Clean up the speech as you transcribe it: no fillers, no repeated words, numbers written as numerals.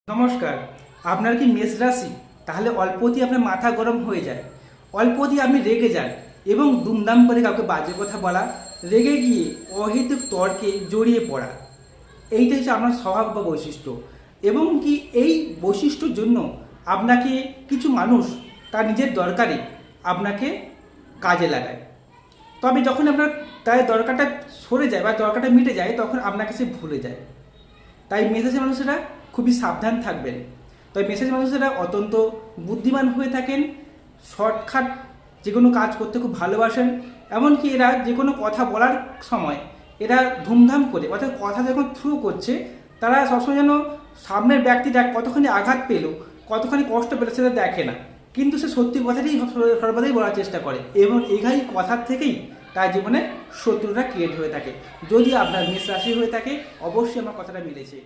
নমস্কার। আপনার কি মেষ রাশি? তাহলে অল্পতেই আপনার মাথা গরম হয়ে যায়, অল্পতেই আপনি রেগে যান এবং দুমদাম করে কাউকে বাজে কথা বলা, রেগে গিয়ে অহেতুক তর্কে জড়িয়ে পড়া, এইটা হচ্ছে আপনার স্বভাব বা বৈশিষ্ট্য। এবং কি এই বৈশিষ্ট্যর জন্য আপনাকে কিছু মানুষ তার নিজের দরকারে আপনাকে কাজে লাগায়, তবে যখন আপনার তার দরকারটা সরে যায় বা দরকারটা মিটে যায় তখন আপনাকে সে ভুলে যায়। তাই মেসেজের মানুষেরা খুবই সাবধান থাকবেন। তাই মেসেজ মানুষেরা অত্যন্ত বুদ্ধিমান হয়ে থাকেন, শর্টকাট যে কোনো কাজ করতে খুব ভালোবাসেন। এমনকি এরা যে কোনো কথা বলার সময় এরা ধুমধাম করে, অর্থাৎ কথা যখন থ্রু করছে তারা সবসময় যেন সামনের ব্যক্তিটা কতখানি আঘাত পেল, কতখানি কষ্ট পেল সেটা দেখে না, কিন্তু সে সত্যি কথাটাই সর্বদাই বলার চেষ্টা করে এবং এই কথার থেকেই তার জীবনে শত্রুরা ক্রিয়েট হয়ে থাকে। যদি আপনার মেষ রাশি হয়ে থাকে অবশ্যই আমার কথাটা মিলেছে।